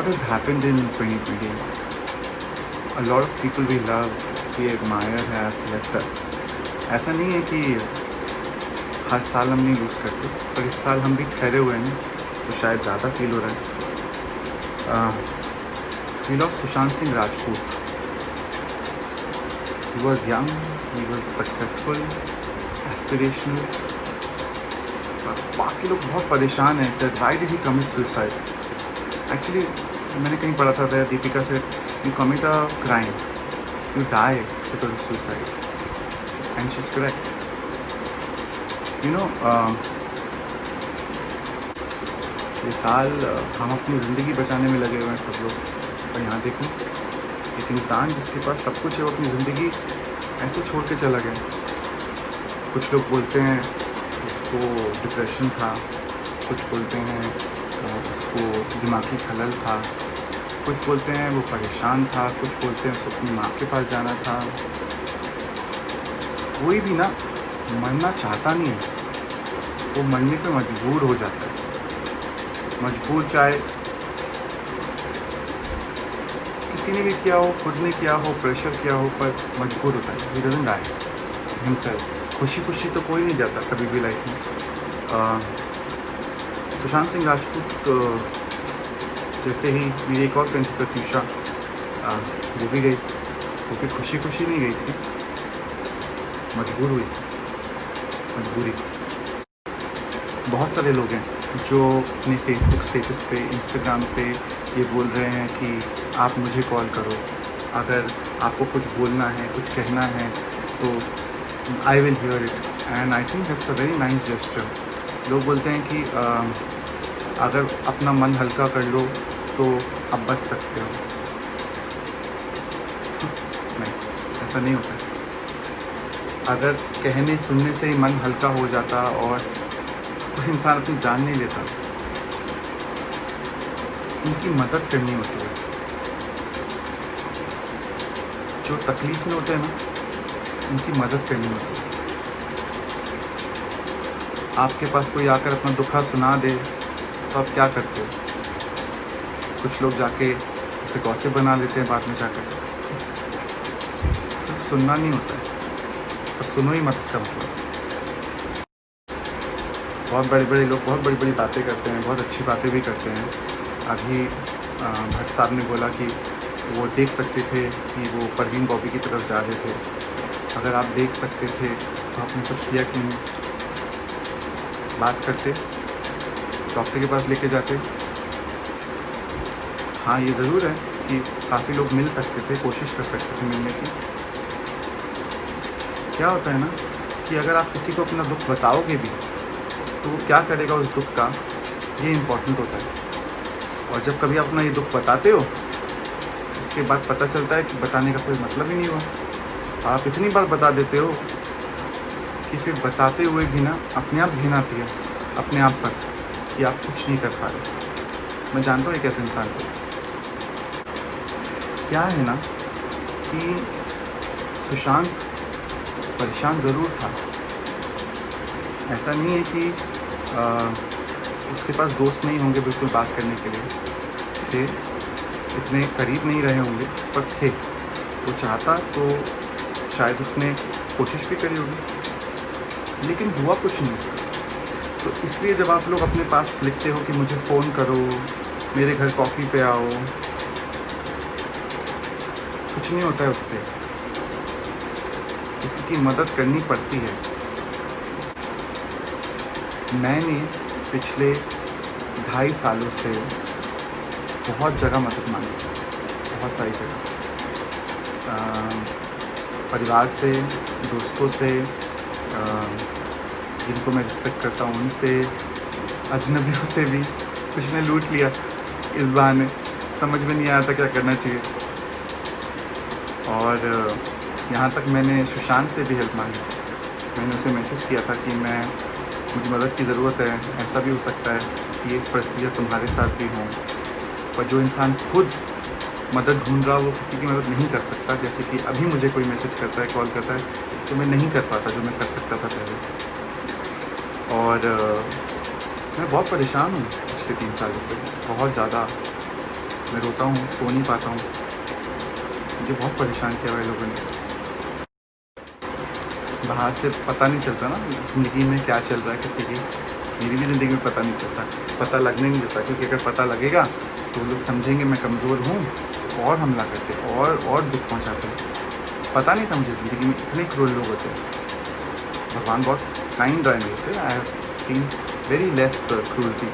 what has happened in 2020? A lot of people we love, we admire have left us. ऐसा नहीं है कि हर साल हम नहीं लूज़ करते, पर इस साल हम भी ठहरे हुए हैं तो शायद ज़्यादा फील हो रहा है। We lost Sushant Singh Rajput. He was young, he was successful, aspirational. बाकी लोग बहुत परेशान हैं that why did he commit suicide? Actually मैंने कहीं पढ़ा था वह दीपिका से you commit a crime, you die because of suicide, and she's correct. You know, ये साल हम अपनी ज़िंदगी बचाने में लगे हुए हैं सब लोग, पर यहाँ देखो एक इंसान जिसके पास सब कुछ है वो अपनी ज़िंदगी ऐसे छोड़ के चला गया। कुछ लोग बोलते हैं उसको डिप्रेशन था, कुछ बोलते हैं उसको दिमागी खलल था, कुछ बोलते हैं वो परेशान था, कुछ बोलते हैं उसको अपनी माँ के पास जाना था। कोई भी ना मरना चाहता नहीं है, वो मरने पे मजबूर हो जाता है। मजबूर चाहे किसी ने भी किया हो, खुद ने किया हो, प्रेशर किया हो, पर मजबूर होता है। He doesn't die himself. खुशी खुशी तो कोई नहीं जाता कभी भी लाइफ में। सुशांत सिंह राजपूत जैसे ही मेरी एक और फ्रेंड थी प्रत्यूषा, वो भी गई, वो भी खुशी खुशी नहीं गई थी, मजबूर हुई थी, मजबूरी। बहुत सारे लोग हैं जो अपने फेसबुक स्टेटस पे, इंस्टाग्राम पे ये बोल रहे हैं कि आप मुझे कॉल करो, अगर आपको कुछ बोलना है, कुछ कहना है तो I will hear it, and I think that's a very nice gesture. लोग बोलते हैं कि अगर अपना मन हल्का कर लो तो आप बच सकते हो। नहीं, ऐसा नहीं होता है। अगर कहने सुनने से ही मन हल्का हो जाता और कोई इंसान अपनी जान नहीं लेता, उनकी मदद करनी होती है। जो तकलीफ में होते हैं ना, उनकी मदद करनी होती है। आपके पास कोई आकर अपना दुखा सुना दे तो आप क्या करते हो? कुछ लोग जाके उसे गॉसिप बना लेते हैं बाद में जाकर। सिर्फ सुनना नहीं होता है, पर सुनो ही मत इसका मतलब। बहुत बड़े बड़े लोग बहुत बड़ी बड़ी बातें करते हैं, बहुत अच्छी बातें भी करते हैं। अभी भट्ट साहब ने बोला कि वो देख सकते थे कि वो परवीन बॉबी की तरफ जा रहे थे। अगर आप देख सकते थे तो आपने कुछ किया क्यों नहीं? बात करते, डॉक्टर के पास लेके जाते। हाँ, ये ज़रूर है कि काफ़ी लोग मिल सकते थे, कोशिश कर सकते थे मिलने की। क्या होता है ना कि अगर आप किसी को अपना दुख बताओगे भी तो वो क्या करेगा उस दुख का, ये इम्पोर्टेंट होता है। और जब कभी आप अपना ये दुख बताते हो, उसके बाद पता चलता है कि बताने का कोई मतलब ही नहीं हुआ। आप इतनी बार बता देते हो कि फिर बताते हुए भी ना अपने आप घिन आती है अपने आप पर कि आप कुछ नहीं कर पा रहे। मैं जानता हूँ एक ऐसे इंसान को। क्या है ना कि सुशांत परेशान ज़रूर था। ऐसा नहीं है कि उसके पास दोस्त नहीं होंगे बिल्कुल बात करने के लिए, थे, इतने करीब नहीं रहे होंगे, पर थे। वो चाहता तो शायद उसने कोशिश भी करी होगी, लेकिन हुआ कुछ नहीं उसका। तो इसलिए जब आप लोग अपने पास लिखते हो कि मुझे फ़ोन करो, मेरे घर कॉफ़ी पे आओ, कुछ नहीं होता है उससे। किसी की मदद करनी पड़ती है। मैंने पिछले 2.5 सालों से बहुत जगह मदद मांगी, बहुत सारी जगह। परिवार से, दोस्तों से, जिनको मैं रिस्पेक्ट करता हूँ उनसे, अजनबियों से भी। कुछ ने लूट लिया इस बहाने, समझ में नहीं आया था क्या करना चाहिए। और यहाँ तक मैंने सुशांत से भी हेल्प मांगी थी। मैंने उसे मैसेज किया था कि मुझे मदद की ज़रूरत है, ऐसा भी हो सकता है कि ये परिस्थितियाँ तुम्हारे साथ भी हों। पर जो इंसान खुद मदद ढूंढ रहा वो किसी की मदद नहीं कर सकता। जैसे कि अभी मुझे कोई मैसेज करता है, कॉल करता है, तो मैं नहीं कर पाता जो मैं कर सकता था पहले। और मैं बहुत परेशान हूँ पिछले 3 सालों से, बहुत ज़्यादा। मैं रोता हूँ, सो नहीं पाता हूँ। मुझे बहुत परेशान किया हुआ है लोगों ने। बाहर से पता नहीं चलता ना ज़िंदगी में क्या चल रहा है किसी की। मेरी भी ज़िंदगी में पता नहीं चलता, पता लगने नहीं देता, क्योंकि अगर पता लगेगा तो लोग समझेंगे मैं कमज़ोर हूँ, तो और हमला करते और दुख पहुँचाते हैं। पता नहीं था मुझे ज़िंदगी में इतने क्रूर लोग होते हैं। भगवान बहुत काइंड रहा है मेरे से। I have seen very less cruelty.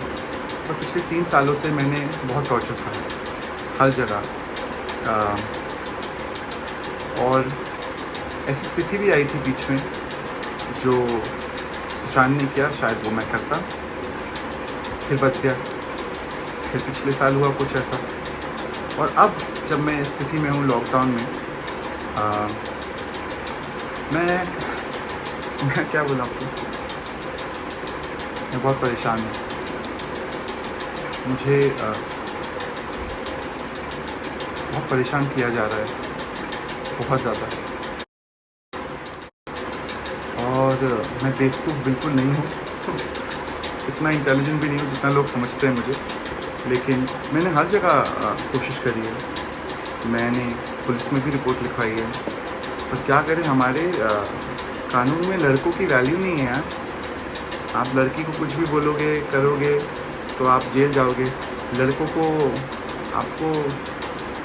पर पिछले 3 सालों से मैंने बहुत टॉर्चर सहा हर जगह। और ऐसी स्थिति भी आई थी बीच में जो सुशांत ने किया, शायद वो मैं करता, फिर बच गया। फिर पिछले साल हुआ कुछ ऐसा। और अब जब मैं इस स्थिति में हूँ लॉकडाउन में, मैं क्या बोलूँ आपको, मैं बहुत परेशान हूँ। मुझे बहुत परेशान किया जा रहा है, बहुत ज़्यादा। और मैं बेवकूफ़ बिल्कुल नहीं हूँ इतना इंटेलिजेंट भी नहीं हूँ जितना लोग समझते हैं मुझे। लेकिन मैंने हर जगह कोशिश करी है। मैंने पुलिस में भी रिपोर्ट लिखवाई है। पर क्या करें, हमारे कानून में लड़कों की वैल्यू नहीं है यार। आप लड़की को कुछ भी बोलोगे, करोगे तो आप जेल जाओगे। लड़कों को आपको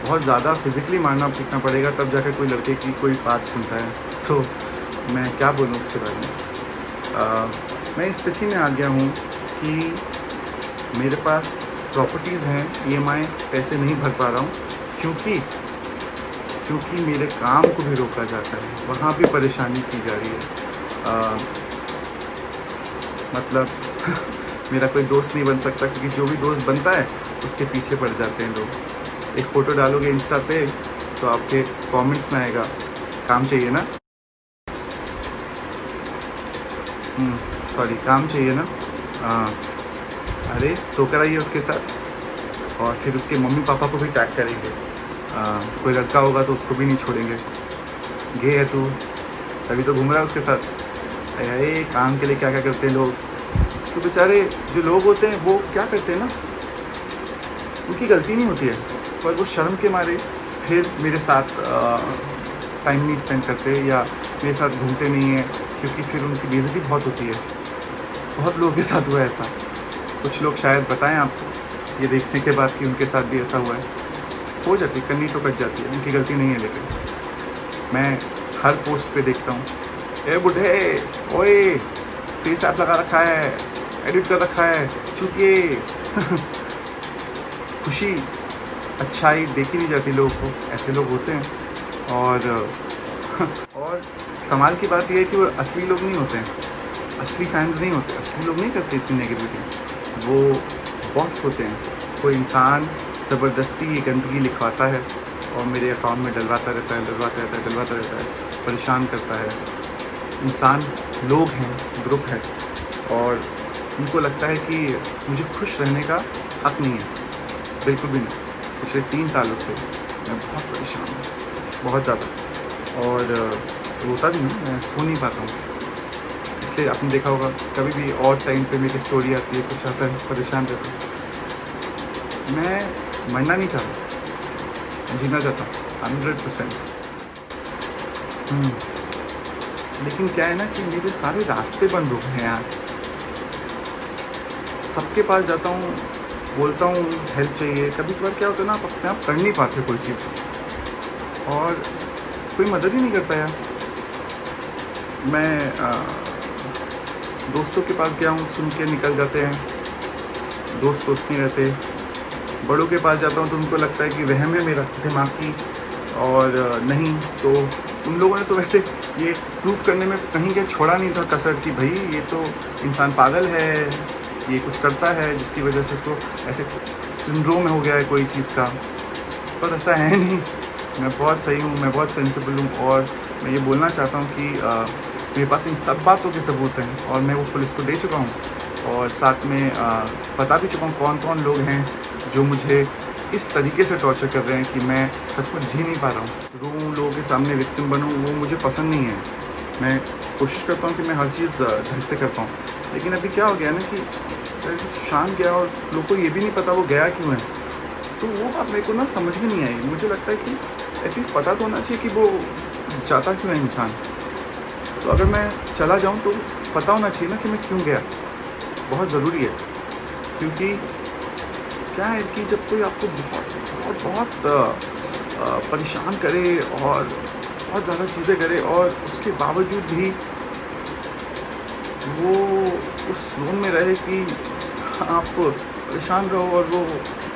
बहुत ज़्यादा फिज़िकली मारना पीटना पड़ेगा, तब जाकर कोई लड़के की कोई बात सुनता है। तो मैं क्या बोलूँ उसके बारे में। मैं इस स्थिति में आ गया हूँ कि मेरे पास प्रॉपर्टीज़ हैं, ईएमआई पैसे नहीं भर पा रहा हूँ, क्योंकि मेरे काम को भी रोका जाता है, वहाँ भी परेशानी की जा रही है। मतलब मेरा कोई दोस्त नहीं बन सकता, क्योंकि जो भी दोस्त बनता है उसके पीछे पड़ जाते हैं लोग। एक फ़ोटो डालोगे इंस्टा पे तो आपके कमेंट्स में आएगा काम चाहिए ना, सॉरी काम चाहिए ना, अरे सोकर आइए उसके साथ। और फिर उसके मम्मी पापा को भी टैग करेंगे। कोई लड़का होगा तो उसको भी नहीं छोड़ेंगे। गे है तू, तभी तो घूम रहा है उसके साथ। अरे काम के लिए क्या क्या करते हैं लोग। तो बेचारे जो लोग होते हैं वो क्या करते हैं ना, उनकी गलती नहीं होती है, पर वो शर्म के मारे फिर मेरे साथ टाइम नहीं स्पेंड करते या मेरे साथ घूमते नहीं हैं, क्योंकि फिर उनकी बेइज्जती बहुत होती है। बहुत लोगों के साथ हुआ है ऐसा। कुछ लोग शायद बताएं आपको ये देखने के बाद कि उनके साथ भी ऐसा हुआ है। हो जाती, करनी तो कट जाती है, उनकी गलती नहीं है। लेकिन मैं हर पोस्ट पे देखता हूँ, ए बुढ़े, ओए फेस ऐप लगा रखा है, एडिट कर रखा है, चूतिए। खुशी, अच्छाई देखी नहीं जाती लोगों को, ऐसे लोग होते हैं। और और कमाल की बात यह है कि वो असली लोग नहीं होते हैं, असली फैंस नहीं होते, असली लोग नहीं करते इतनी नेगेटिविटी। वो बॉट्स होते हैं। कोई इंसान ज़बरदस्ती ये गंदगी लिखवाता है और मेरे अकाउंट में डलवाता रहता है, परेशान करता है। इंसान लोग हैं, ग्रुप है, और उनको लगता है कि मुझे खुश रहने का हक़ नहीं है। बिल्कुल भी नहीं। पिछले 3 सालों से मैं बहुत परेशान हूँ, बहुत ज़्यादा। और रोता भी हूँ, मैं सो नहीं पाता हूँ। इसलिए आपने देखा होगा कभी भी और टाइम पे मेरी स्टोरी आती है, कुछ आता है, परेशान रहता हूँ। मैं मरना नहीं चाहता, मैं जीना चाहता हूँ 100%। लेकिन क्या है ना कि मेरे सारे रास्ते बंद हो गए हैं यार। सबके पास जाता हूँ, बोलता हूँ हेल्प चाहिए। कभी कभार क्या होता है ना, आप अपने आप कर नहीं पाते कोई चीज़, और कोई मदद ही नहीं करता यार। मैं दोस्तों के पास गया हूँ, सुन के निकल जाते हैं, दोस्त नहीं रहते। बड़ों के पास जाता हूँ तो उनको लगता है कि वहम है मेरा दिमागी, और नहीं तो उन लोगों ने तो वैसे ये प्रूफ करने में कहीं क्या छोड़ा नहीं था कसर कि भाई ये तो इंसान पागल है, ये कुछ करता है जिसकी वजह से इसको ऐसे सिंड्रोम हो गया है कोई चीज़ का। पर ऐसा है नहीं, मैं बहुत सही हूँ, मैं बहुत सेंसिबल हूँ। और मैं ये बोलना चाहता हूँ कि मेरे पास इन सब बातों के सबूत हैं, और मैं वो पुलिस को दे चुका हूँ। और साथ में बता भी चुका हूँ कौन कौन लोग हैं जो मुझे इस तरीके से टॉर्चर कर रहे हैं कि मैं सच में जी नहीं पा रहा हूँ। रोऊँ, लोगों के सामने विक्टिम बनूँ, वो मुझे पसंद नहीं है। मैं कोशिश करता हूँ कि मैं हर चीज़ ढंग से कर पाऊँ। लेकिन अभी क्या हो गया ना कि सुशांत गया और लोगों को ये भी नहीं पता वो गया क्यों है। तो वो बात मेरे को ना समझ में नहीं आई। मुझे लगता है कि एटलीस्ट पता तो होना चाहिए कि वो जाता क्यों है इंसान। तो अगर मैं चला जाऊँ तो पता होना चाहिए ना कि मैं क्यों गया, बहुत ज़रूरी है। क्योंकि क्या है कि जब कोई आपको बहुत परेशान करे और बहुत ज़्यादा चीज़ें करे और उसके बावजूद भी वो उस ज़ोन में रहे कि आप परेशान रहो और वो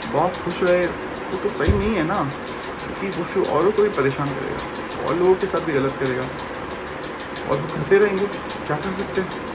बहुत खुश रहे, वो तो सही नहीं है ना। क्योंकि वो फिर औरों को भी परेशान करेगा और लोगों के साथ भी गलत करेगा और वो करते रहेंगे, क्या कर सकते हैं।